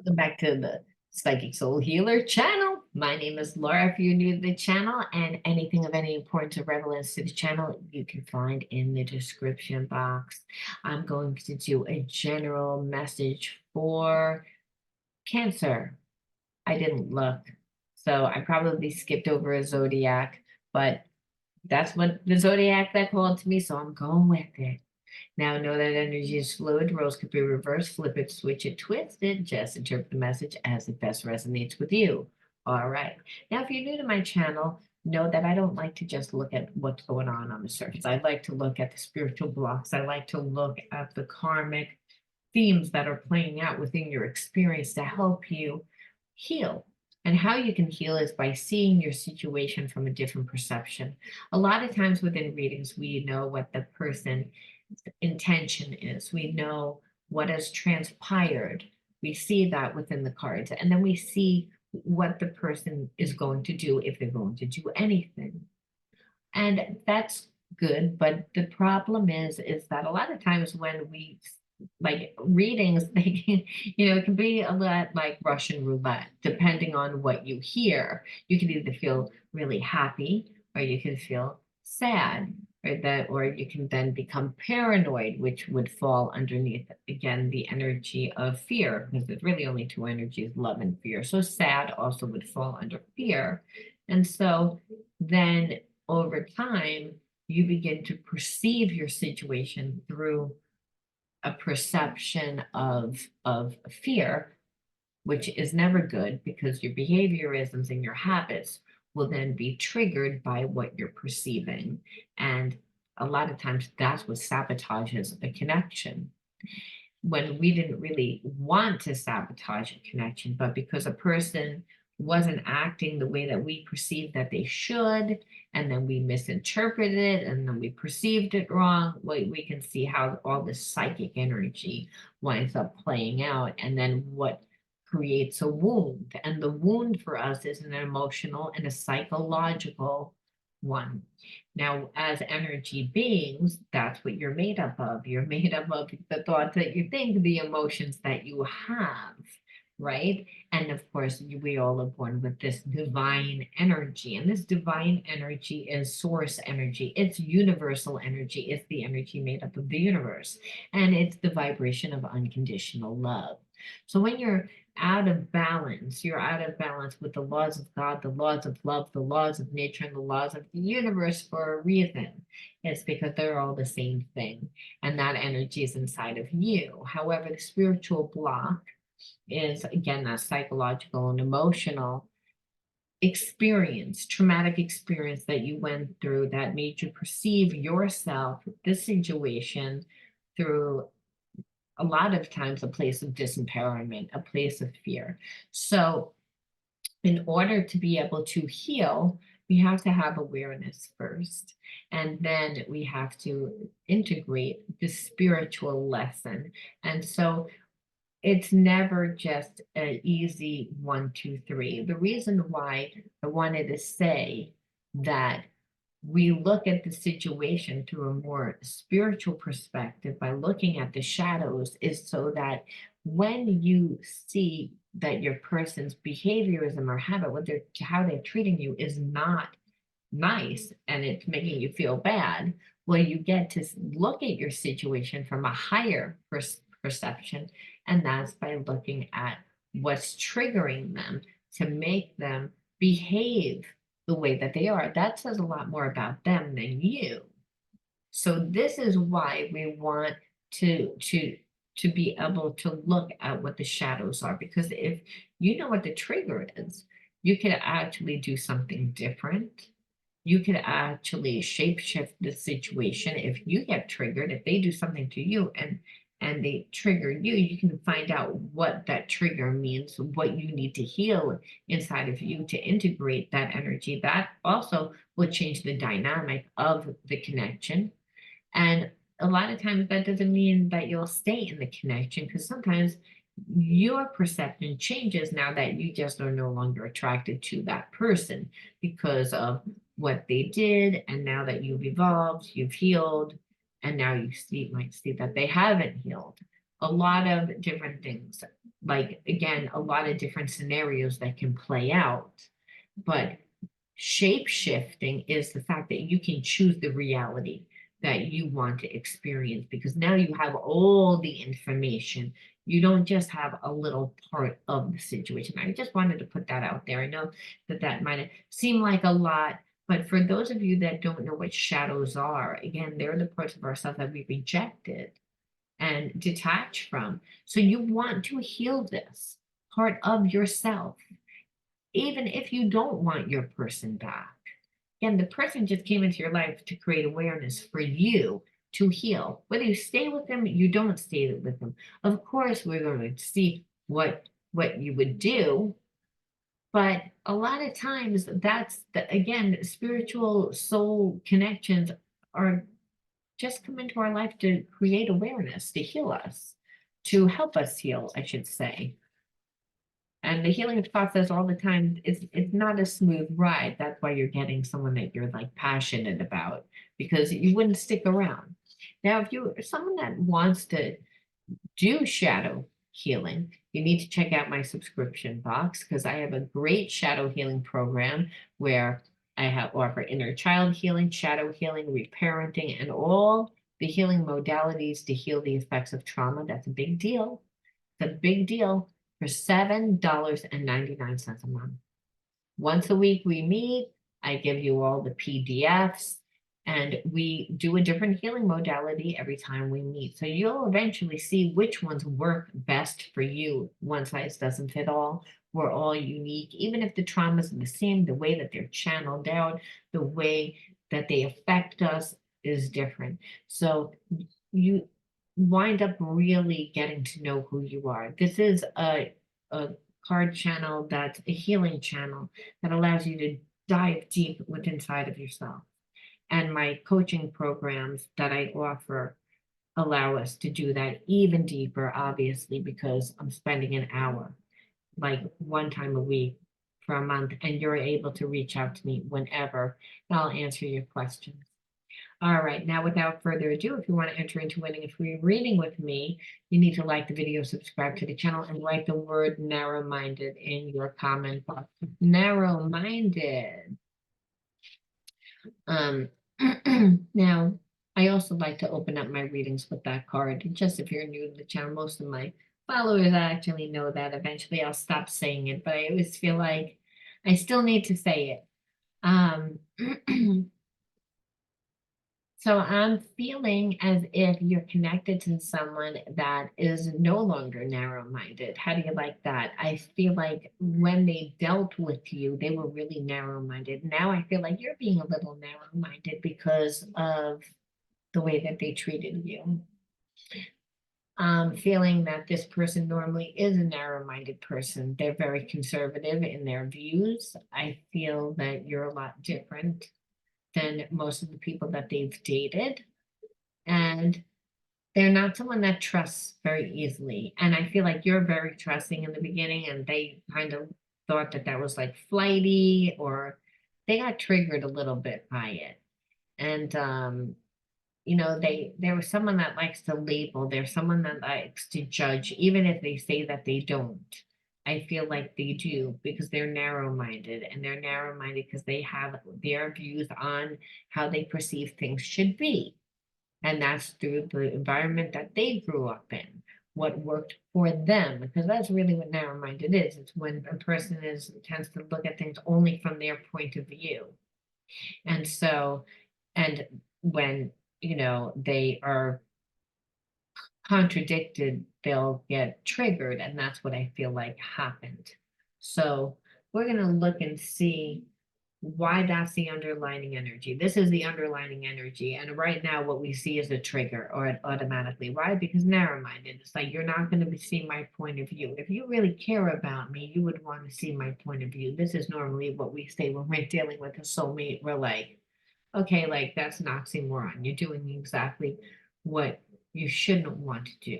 Welcome back to the Psychic Soul Healer channel. My name is Laura. If you're new to the channel, and anything of any importance or relevance to the channel, you can find in the description box. I'm going to do a general message for Cancer. I didn't look, so I probably skipped over a zodiac, but that's what the zodiac that called to me, so I'm going with it. Now know that energy is fluid, roles could be reversed, flip it, switch it, twist it, just interpret the message as it best resonates with you. All right. Now, if you're new to my channel, know that I don't like to just look at what's going on the surface. I like to look at the spiritual blocks. I like to look at the karmic themes that are playing out within your experience to help you heal. And how you can heal is by seeing your situation from a different perception. A lot of times within readings, we know what the person's intention is. We know what has transpired. We see that within the cards. And then we see what the person is going to do if they're going to do anything. And that's good. But the problem is that a lot of times when we like readings, they can, it can be a lot like Russian roulette, depending on what you hear. You can either feel really happy or you can feel sad, or you can then become paranoid, which would fall underneath again the energy of fear, because there's really only two energies, love and fear. So sad also would fall under fear. And so then over time, you begin to perceive your situation through a perception of fear, which is never good because your behaviorisms and your habits will then be triggered by what you're perceiving. And a lot of times that's what sabotages a connection when we didn't really want to sabotage a connection, but because a person wasn't acting the way that we perceived that they should, and then we misinterpreted it, and then we perceived it wrong, we can see how all this psychic energy winds up playing out, and then what creates a wound. And the wound for us is an emotional and a psychological one. Now, as energy beings, that's what you're made up of. You're made up of the thoughts that you think, the emotions that you have, right? And of course, we all are born with this divine energy. And this divine energy is source energy, it's universal energy, it's the energy made up of the universe. And it's the vibration of unconditional love. So when you're out of balance, you're out of balance with the laws of God, the laws of love, the laws of nature, and the laws of the universe for a reason. It's because they're all the same thing, and that energy is inside of you. However, the spiritual block is, again, that psychological and emotional experience, traumatic experience that you went through that made you perceive yourself, this situation, through a lot of times a place of disempowerment, a place of fear. So in order to be able to heal, we have to have awareness first. And then we have to integrate the spiritual lesson. And so it's never just an easy 1, 2, 3. The reason why I wanted to say that we look at the situation through a more spiritual perspective by looking at the shadows is so that when you see that your person's behaviorism or habit, how they're treating you is not nice and it's making you feel bad, well, you get to look at your situation from a higher perception, and that's by looking at what's triggering them to make them behave the way that they are. That says a lot more about them than you. So this is why we want to be able to look at what the shadows are, because if you know what the trigger is, you could actually do something different. You could actually shapeshift the situation. If you get triggered, if they do something to you and they trigger you, you can find out what that trigger means, what you need to heal inside of you to integrate that energy. That also will change the dynamic of the connection. And a lot of times that doesn't mean that you'll stay in the connection, because sometimes your perception changes now that you just are no longer attracted to that person because of what they did. And now that you've evolved, you've healed, and now might see that they haven't healed. A lot of different things. like, again, a lot of different scenarios that can play out. But shape shifting is the fact that you can choose the reality that you want to experience, because now you have all the information. You don't just have a little part of the situation. I just wanted to put that out there. I know that that might seem like a lot, but for those of you that don't know what shadows are, again, they're the parts of ourselves that we rejected and detach from. So you want to heal this part of yourself, even if you don't want your person back. Again, the person just came into your life to create awareness for you to heal. Whether you stay with them, you don't stay with them. Of course, we're going to see what you would do, but a lot of times that's again, spiritual soul connections are just come into our life to create awareness, to heal us, to help us heal, I should say. And the healing process all the time, it's not a smooth ride. That's why you're getting someone that you're like passionate about, because you wouldn't stick around. Now, if you're someone that wants to do shadow healing, you need to check out my subscription box, because I have a great shadow healing program where I have offer inner child healing, shadow healing, reparenting, and all the healing modalities to heal the effects of trauma. That's a big deal. It's a big deal for $7.99 a month. Once a week we meet, I give you all the PDFs, and we do a different healing modality every time we meet. So you'll eventually see which ones work best for you. One size doesn't fit all. We're all unique. Even if the traumas are the same, the way that they're channeled out, the way that they affect us is different. So you wind up really getting to know who you are. This is a card channel that's a healing channel that allows you to dive deep within inside of yourself. And my coaching programs that I offer allow us to do that even deeper, obviously, because I'm spending an hour, like one time a week for a month, and you're able to reach out to me whenever, and I'll answer your questions. All right, now without further ado, if you want to enter into winning a free reading with me, you need to like the video, subscribe to the channel, and write the word narrow-minded in your comment box. Narrow-minded. Um, now, I also like to open up my readings with that card. Just if you're new to the channel, most of my followers actually know that. Eventually I'll stop saying it, but I always feel like I still need to say it. So I'm feeling as if you're connected to someone that is no longer narrow-minded. How do you like that? I feel like when they dealt with you, they were really narrow-minded. Now I feel like you're being a little narrow-minded because of the way that they treated you. I'm feeling that this person normally is a narrow-minded person. They're very conservative in their views. I feel that you're a lot different than most of the people that they've dated. And they're not someone that trusts very easily. And I feel like you're very trusting in the beginning, and they kind of thought that that was like flighty, or they got triggered a little bit by it. And you know, they were someone that likes to label. They're someone that likes to judge, even if they say that they don't. I feel like they do, because they're narrow-minded, and they're narrow-minded because they have their views on how they perceive things should be. And that's through the environment that they grew up in, what worked for them, because that's really what narrow-minded is. It's when a person tends to look at things only from their point of view. And so, and when, you know, they are contradicted, they'll get triggered, and that's what I feel like happened. So we're going to look and see why that's the underlining energy. This is the underlining energy, and right now what we see is a trigger, or automatically. Why? Because narrow-minded. It's like you're not going to see my point of view. If you really care about me, you would want to see my point of view. This is normally what we say when we're dealing with a soulmate. We're like, okay, like that's an oxymoron. You're doing exactly what you shouldn't want to do.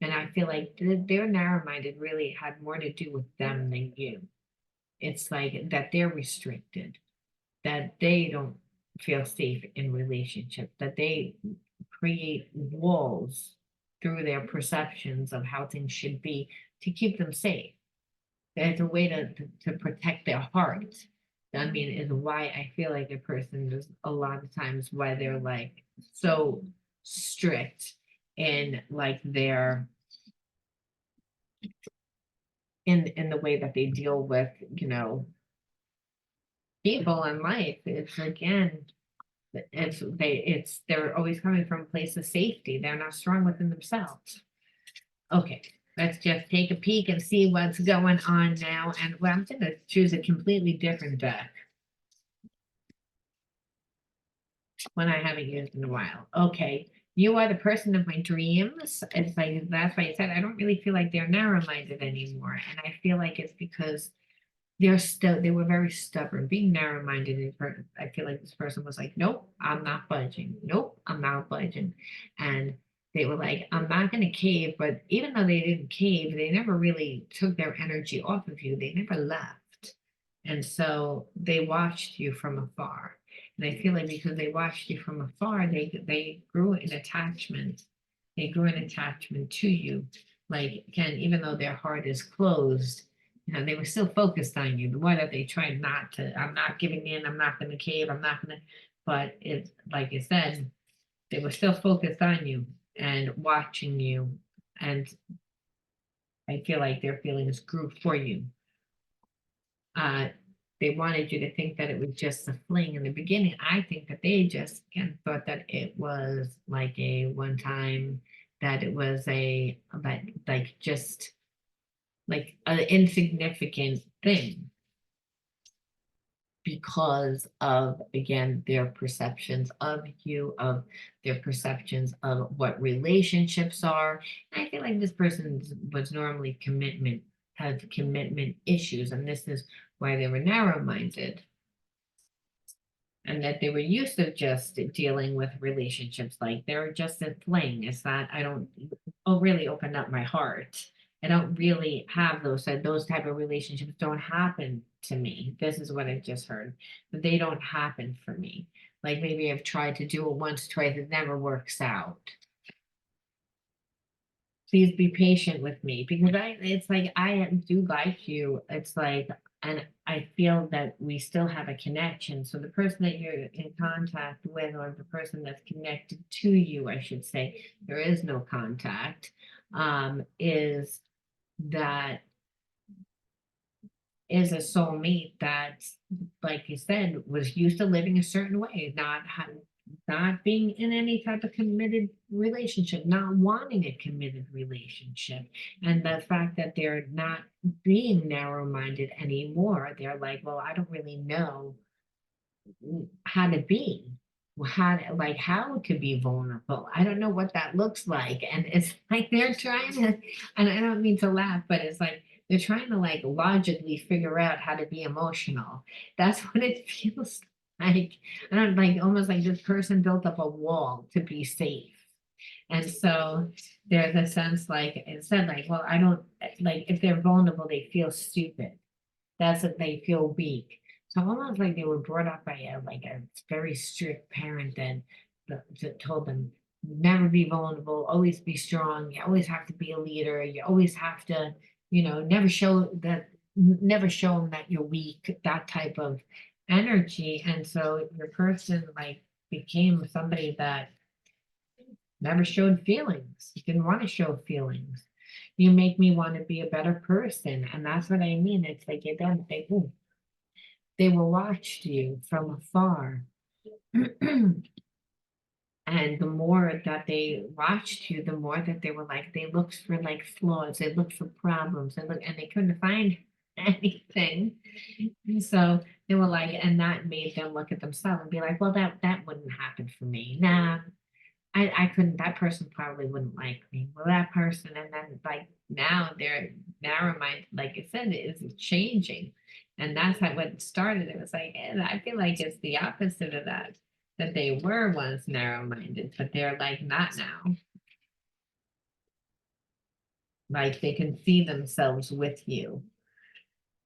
And I feel like their narrow-minded really had more to do with them than you. It's like that they're restricted, that they don't feel safe in relationships, that they create walls through their perceptions of how things should be to keep them safe. It's a way to protect their heart. I mean, is why I feel like a person is a lot of times why they're like so strict in like their in the way that they deal with, people in life. It's again, they're always coming from a place of safety. They're not strong within themselves. Okay, let's just take a peek and see what's going on now. And well, I'm gonna choose a completely different deck, one I haven't used in a while. Okay, you are the person of my dreams. It's like that's why I said I don't really feel like they're narrow-minded anymore. And I feel like it's because they were very stubborn, being narrow-minded. I feel like this person was like, nope, I'm not budging. Nope, I'm not budging. And they were like, I'm not going to cave. But even though they didn't cave, they never really took their energy off of you. They never left. And so they watched you from afar. And I feel like because they watched you from afar, they grew an attachment. They grew an attachment to you. Like, again, even though their heart is closed, they were still focused on you. The more that they tried not to, I'm not giving in, I'm not going to cave, I'm not going to, but it's like you said, they were still focused on you and watching you. And I feel like their feelings grew for you. Uh, they wanted you to think that it was just a fling in the beginning. I think that they just again thought that it was like a one time, that it was like just like an insignificant thing because of again their perceptions of you, of their perceptions of what relationships are. And I feel like this person was normally had commitment issues, and this is why they were narrow-minded, and that they were used to just dealing with relationships like they're just a fling. It's that I don't really open up my heart. I don't really have those type of relationships don't happen to me. This is what I just heard. But they don't happen for me. Like maybe I've tried to do it once, twice, it never works out. Please be patient with me because it's like I do like you. It's like, and I feel that we still have a connection. So the person that you're in contact with, or the person that's connected to you, I should say, there is no contact, is that is a soulmate that, like you said, was used to living a certain way, not being in any type of committed relationship, not wanting a committed relationship. And the fact that they're not being narrow-minded anymore, they're like, well, I don't really know how to be, how to be vulnerable. I don't know what that looks like. And it's like they're trying to, and I don't mean to laugh, but it's like they're trying to like logically figure out how to be emotional. That's what it feels like. I don't like almost like this person built up a wall to be safe. And so there's a sense like it said, like, well, I don't like if they're vulnerable, they feel stupid. That's what they feel weak. So almost like they were brought up by a very strict parent that told them never be vulnerable, always be strong. You always have to be a leader. You always have to, never show them that you're weak. That type of energy, and so your person like became somebody that never showed feelings. You didn't want to show feelings. You make me want to be a better person, and that's what I mean. It's like they will watched you from afar. And the more that they watched you, the more that they were like, they looked for like flaws, they looked for problems, and they couldn't find anything. And so they were like, and that made them look at themselves and be like, well, that wouldn't happen for me. Nah, I couldn't, that person probably wouldn't like me. Well, that person, and then like now they're narrow minded, like I said, it is changing. And that's how what started. It was like, and I feel like it's the opposite of that they were once narrow minded, but they're like not now. Like they can see themselves with you.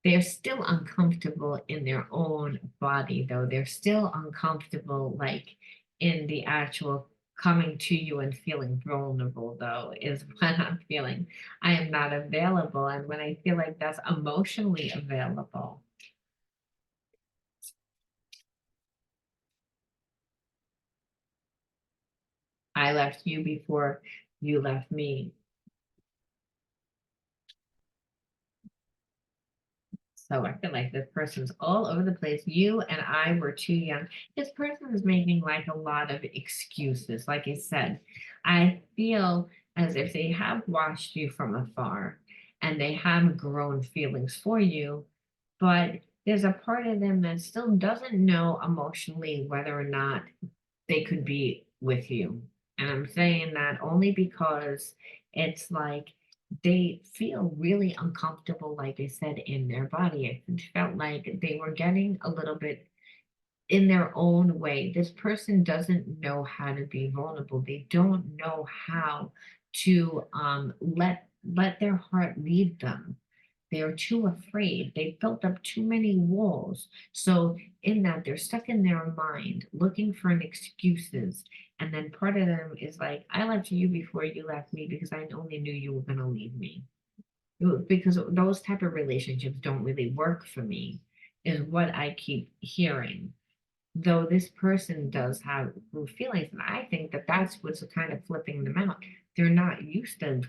They're still uncomfortable in their own body, though. They're still uncomfortable, like in the actual coming to you and feeling vulnerable, though, is what I'm feeling. I am not available. And when I feel like that's emotionally available, I left you before you left me. So I feel like this person's all over the place. You and I were too young. This person is making like a lot of excuses. Like I said, I feel as if they have watched you from afar and they have grown feelings for you, but there's a part of them that still doesn't know emotionally whether or not they could be with you. And I'm saying that only because it's like they feel really uncomfortable, like I said, in their body. It felt like they were getting a little bit in their own way. This person doesn't know how to be vulnerable. They don't know how to let their heart lead them. They're too afraid. They built up too many walls. So in that, they're stuck in their mind, looking for an excuses. And then part of them is like, I left you before you left me because I only knew you were going to leave me. Because those type of relationships don't really work for me, is what I keep hearing. Though this person does have feelings, and I think that that's what's kind of flipping them out. They're not used to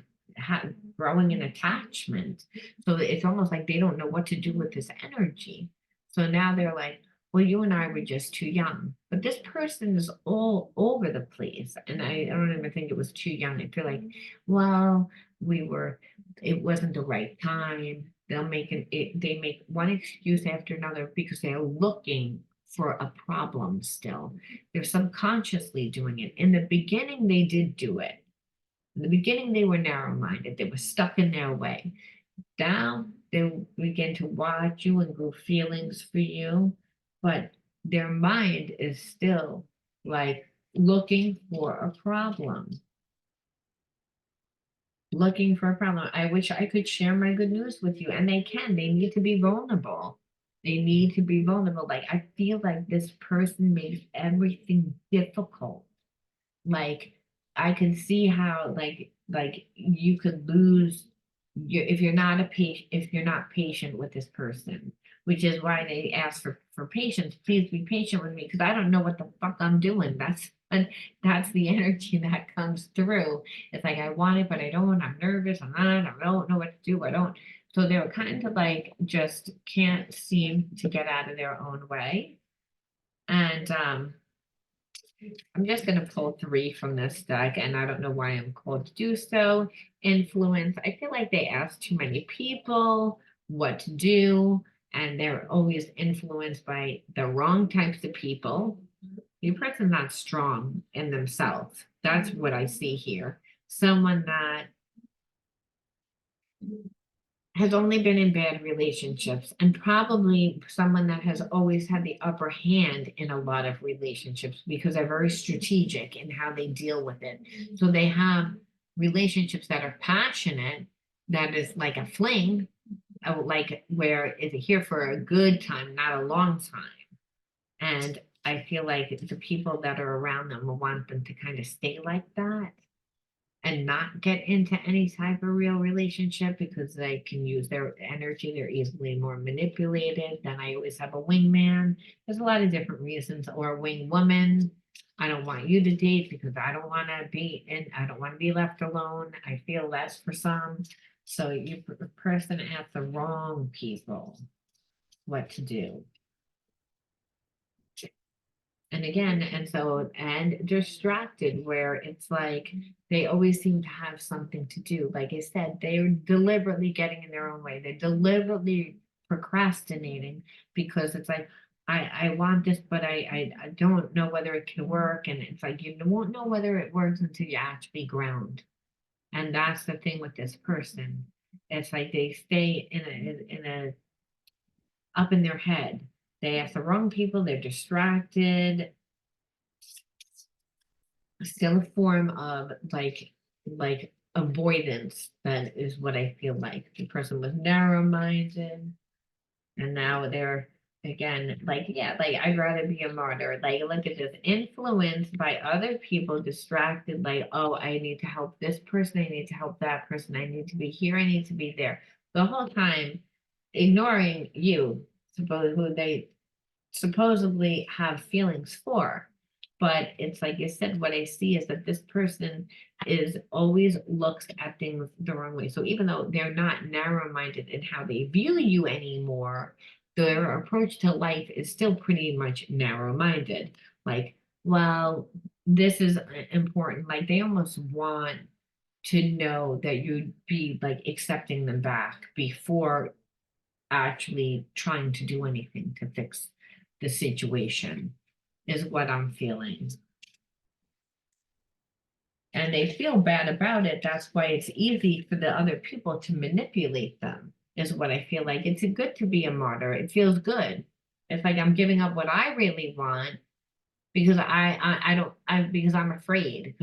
growing an attachment, so it's almost like they don't know what to do with this energy. So now they're like, well, you and I were just too young, but this person is all over the place, and I don't even think it was too young. I feel like, well, we were, it wasn't the right time. They make one excuse after another because they're looking for a problem still. They're subconsciously doing it. In the beginning, they did do it. In the beginning, they were narrow-minded. They were stuck in their way. Now they begin to watch you and grow feelings for you, but their mind is still like looking for a problem. Looking for a problem. I wish I could share my good news with you, and they can. They need to be vulnerable. They need to be vulnerable. Like, I feel like this person makes everything difficult. Like, I can see how, like you could lose your if you're not a patient if you're not patient with this person, which is why they ask for patience. Please be patient with me because I don't know what the fuck I'm doing. And that's the energy that comes through. It's like I want it, but I don't. I'm nervous. I don't know what to do. I don't. So they're kind of like just can't seem to get out of their own way. And I'm just going to pull three from this deck, and I don't know why I'm called to do so. Influence. I feel like they ask too many people what to do, and they're always influenced by the wrong types of people. The person's not strong in themselves. That's what I see here. Someone that has only been in bad relationships and probably someone that has always had the upper hand in a lot of relationships because they're very strategic in how they deal with it. So they have relationships that are passionate, that is like a fling, like where it's here for a good time, not a long time. And I feel like the people that are around them will want them to kind of stay like that and not get into any type of real relationship because they can use their energy. They're easily more manipulated. Then I always have a wingman. There's a lot of different reasons, or a wing woman. I don't want you to date because I don't want to be and I don't want to be left alone. I feel that's for some. So you the person at the wrong people what to do. And again, and distracted, where it's like they always seem to have something to do. Like I said, they're deliberately getting in their own way. They're deliberately procrastinating because it's like, I want this, but I don't know whether it can work. And it's like, you won't know whether it works until you actually ground. And that's the thing with this person. It's like they stay in a up in their head. They ask the wrong people, they're distracted, still a form of like avoidance. That is what I feel like. The person was narrow-minded, and now Again, like, yeah, like I'd rather be a martyr. Like, look at this, influenced by other people, distracted, like, oh, I need to help this person, I need to help that person, I need to be here, I need to be there. The whole time ignoring you, suppose who they supposedly have feelings for. But it's like you said, what I see is that this person is always looks at things the wrong way. So even though they're not narrow-minded in how they view you anymore, their approach to life is still pretty much narrow-minded. Like, well, this is important. Like they almost want to know that you'd be like accepting them back before actually trying to do anything to fix the situation, is what I'm feeling. And they feel bad about it. That's why it's easy for the other people to manipulate them, is what I feel like. It's good to be a martyr. It feels good. It's like I'm giving up what I really want because I don't I because I'm afraid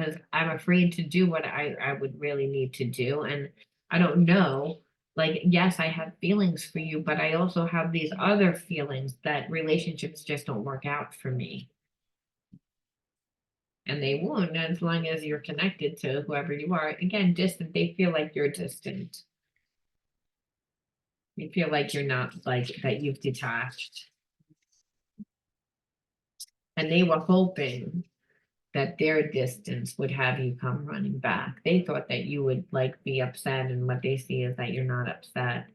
to do what I would really need to do. And I don't know, like, yes, I have feelings for you, but I also have these other feelings that relationships just don't work out for me. And they won't as long as you're connected to whoever you are. Again, distant, they feel like you're distant. You feel like you're not, like that you've detached. And they were hoping that their distance would have you come running back. They thought that you would like be upset, and what they see is that you're not upset.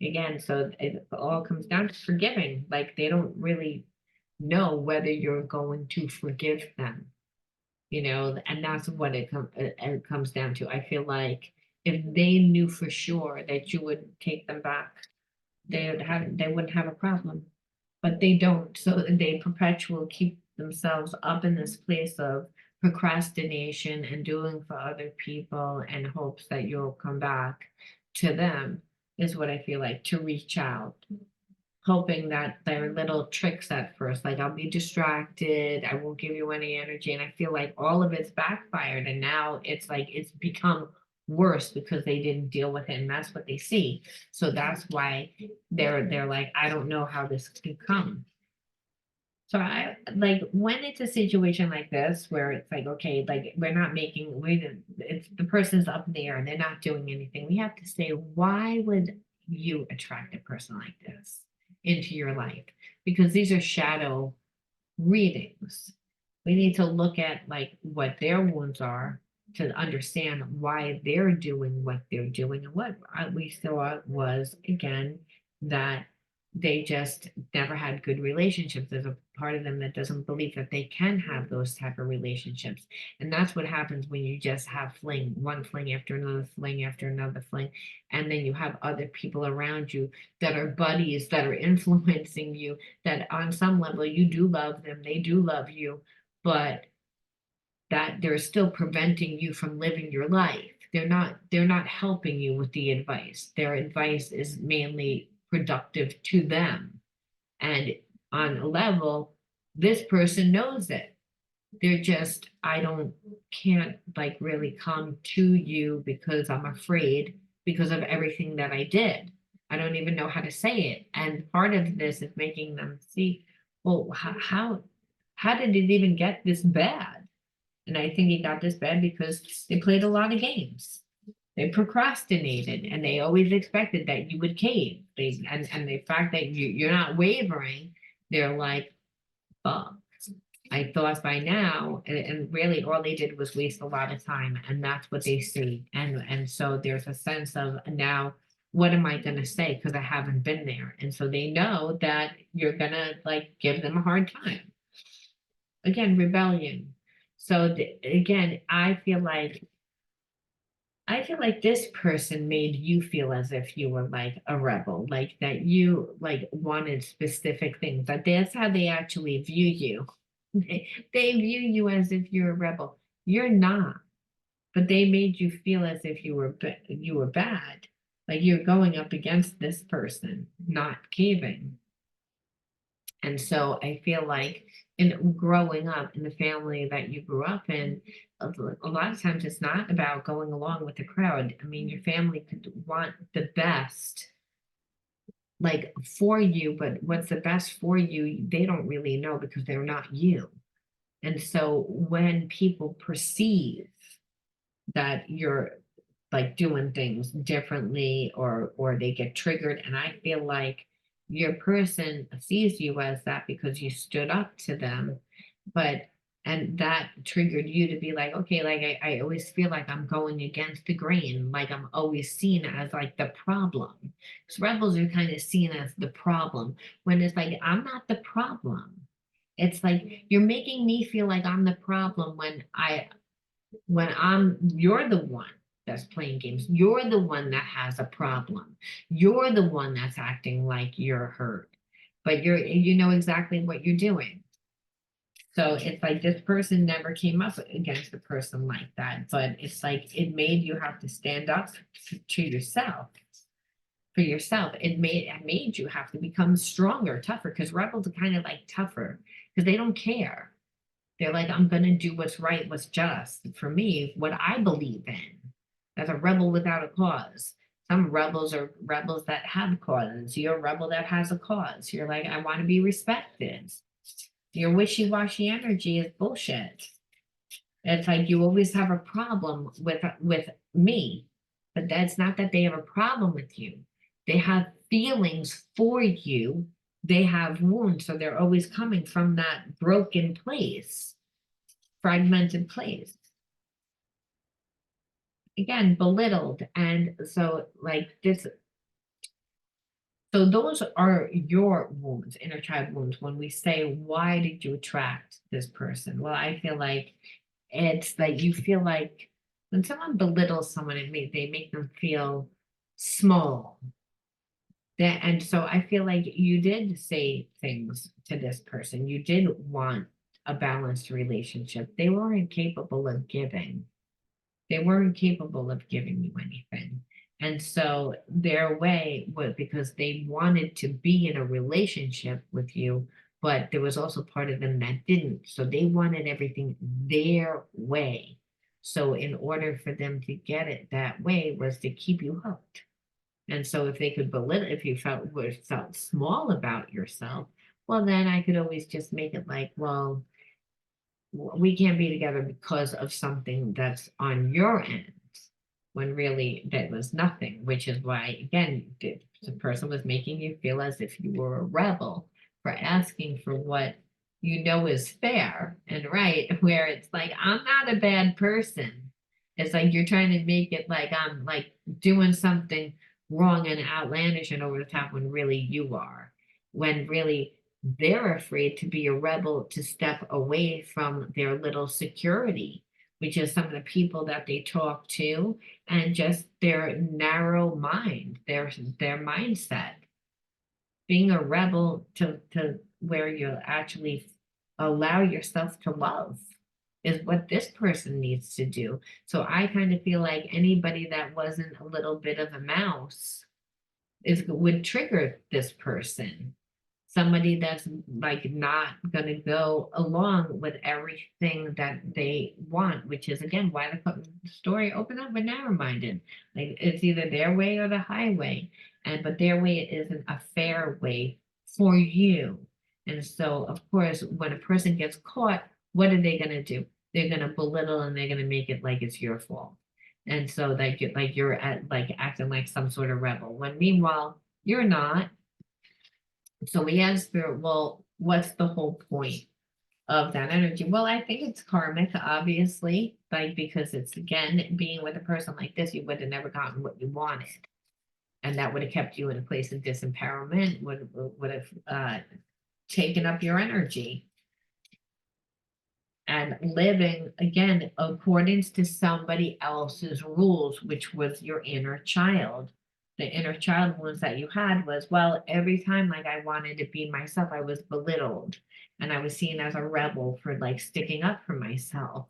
Again, so it all comes down to forgiving. Like they don't really know whether you're going to forgive them, and that's what it comes down to. I feel like if they knew for sure that you would take them back, they wouldn't have a problem, but they don't. So they perpetually keep themselves up in this place of procrastination and doing for other people and hopes that you'll come back to them, is what I feel like, to reach out, hoping that they're little tricks at first, like I'll be distracted, I won't give you any energy. And I feel like all of it's backfired. And now it's like it's become worse because they didn't deal with it. And that's what they see. So that's why they're like, I don't know how this could come. So I like when it's a situation like this where it's like, okay, like it's the person's up in the air and they're not doing anything. We have to say, why would you attract a person like this into your life? Because these are shadow readings. We need to look at like what their wounds are to understand why they're doing what they're doing. And what we saw was, again, that they just never had good relationships. There's a part of them that doesn't believe that they can have those type of relationships. And that's what happens when you just have one fling after another fling after another fling. And then you have other people around you that are buddies that are influencing you, that on some level you do love them, they do love you, but that they're still preventing you from living your life. They're not helping you with the advice. Their advice is mainly productive to them. And on a level, this person knows it. They're just, can't like really come to you because I'm afraid because of everything that I did. I don't even know how to say it. And part of this is making them see, well, how did it even get this bad? And I think it got this bad because they played a lot of games. They procrastinated and they always expected that you would cave. And the fact that you're not wavering, they're like, oh, I thought by now, and really all they did was waste a lot of time, and that's what they see. And so there's a sense of now, what am I gonna say? Because I haven't been there. And so they know that you're gonna like give them a hard time. Again, rebellion. So again, I feel like this person made you feel as if you were like a rebel, like that you like wanted specific things, that that's how they actually view you. They view you as if you're a rebel. You're not, but they made you feel as if you were bad, like you're going up against this person, not caving. And so I feel like in growing up in the family that you grew up in, a lot of times it's not about going along with the crowd. I mean, your family could want the best like for you, but what's the best for you, they don't really know because they're not you. And so when people perceive that you're like doing things differently, or they get triggered, and I feel like your person sees you as that because you stood up to them, but and that triggered you to be like, okay, like I always feel like I'm going against the grain, like I'm always seen as like the problem. Because rebels are kind of seen as the problem, when it's like I'm not the problem. It's like you're making me feel like I'm the problem when you're the one that's playing games. You're the one that has a problem. You're the one that's acting like you're hurt, but you know exactly what you're doing. So it's like this person never came up against a person like that, but it's like it made you have to stand up to yourself. For yourself, it made you have to become stronger, tougher, because rebels are kind of like tougher because they don't care. They're like, I'm going to do what's right, what's just for me, what I believe in, as a rebel without a cause. Some rebels are rebels that have causes. You're a rebel that has a cause. You're like, I want to be respected. Your wishy-washy energy is bullshit. It's like you always have a problem with me, but that's not that they have a problem with you. They have feelings for you. They have wounds, so they're always coming from that broken place, fragmented place. Again, belittled, and so like this. So those are your wounds, inner child wounds. When we say, why did you attract this person? Well, I feel like it's that you feel like when someone belittles someone, they make them feel small. And so I feel like you did say things to this person. You did want a balanced relationship. They weren't capable of giving. They weren't capable of giving you anything. And so their way was because they wanted to be in a relationship with you, but there was also part of them that didn't. So they wanted everything their way. So in order for them to get it that way was to keep you hooked. And so if they could belittle, if you felt small about yourself, well, then I could always just make it like, well, we can't be together because of something that's on your end, when really that was nothing, which is why, again, the person was making you feel as if you were a rebel for asking for what you know is fair and right, where it's like, I'm not a bad person. It's like you're trying to make it like I'm like doing something wrong and outlandish and over the top when really you are. When really they're afraid to be a rebel, to step away from their little security, which is some of the people that they talk to, and just their narrow mind, their mindset. Being a rebel to where you actually allow yourself to love is what this person needs to do. So I kind of feel like anybody that wasn't a little bit of a mouse would trigger this person. Somebody that's like not going to go along with everything that they want, which is again why the story opened up with narrow-minded. Like it's either their way or the highway, and but their way isn't a fair way for you. And so, of course, when a person gets caught, what are they going to do? They're going to belittle and they're going to make it like it's your fault. And so that you like you're at like acting like some sort of rebel, when meanwhile you're not. So we asked Spirit, well, what's the whole point of that energy? Well, I think it's karmic, obviously, like because it's again being with a person like this, you would have never gotten what you wanted. And that would have kept you in a place of disempowerment, would have taken up your energy. And living again according to somebody else's rules, which was your inner child. The inner child wounds that you had was, well, every time like I wanted to be myself, I was belittled and I was seen as a rebel for like sticking up for myself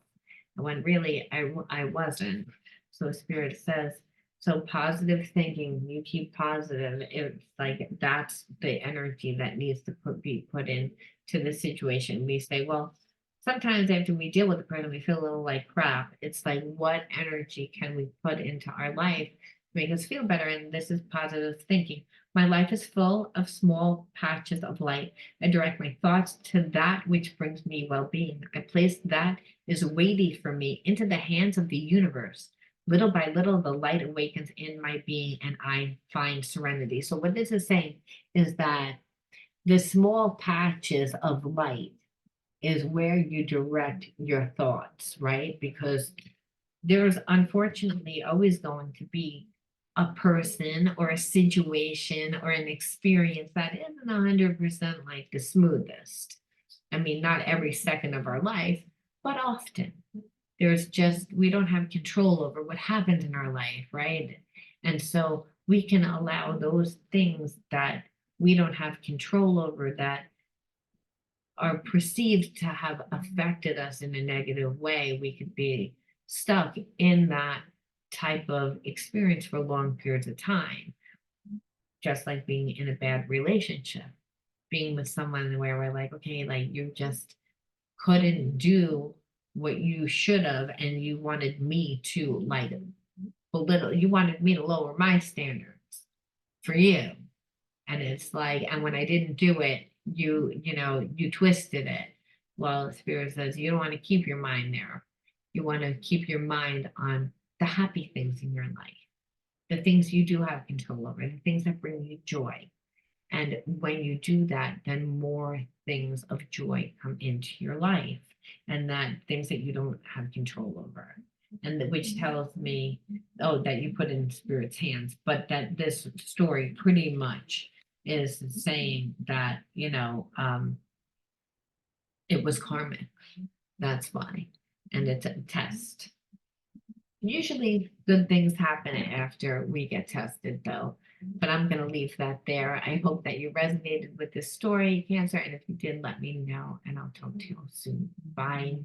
when really I wasn't. So Spirit says, so positive thinking, you keep positive. It's like that's the energy that needs to be put in to the situation. We say, well, sometimes after we deal with the person, we feel a little like crap. It's like, what energy can we put into our life make us feel better. And this is positive thinking. My life is full of small patches of light. I direct my thoughts to that which brings me well being. I place that is weighty for me into the hands of the universe. Little by little, the light awakens in my being and I find serenity. So, what this is saying is that the small patches of light is where you direct your thoughts, right? Because there's unfortunately always going to be a person or a situation or an experience that isn't 100% like the smoothest. I mean, not every second of our life, but often. There's just, we don't have control over what happens in our life, right? And so we can allow those things that we don't have control over that are perceived to have affected us in a negative way. We could be stuck in that type of experience for long periods of time, just like being in a bad relationship, being with someone where we're like, okay, like you just couldn't do what you should have, and you wanted me to like belittle, you wanted me to lower my standards for you. And it's like, and when I didn't do it, you twisted it. Well, Spirit says you don't want to keep your mind there. You want to keep your mind on the happy things in your life, the things you do have control over, the things that bring you joy. And when you do that, then more things of joy come into your life, and that things that you don't have control over. And that, which tells me, oh, that you put in Spirit's hands, but that this story pretty much is saying that, it was karmic. That's why. And it's a test. Usually good things happen after we get tested, though. But I'm going to leave that there. I hope that you resonated with this story, Cancer. And if you did, let me know, and I'll talk to you soon. Bye.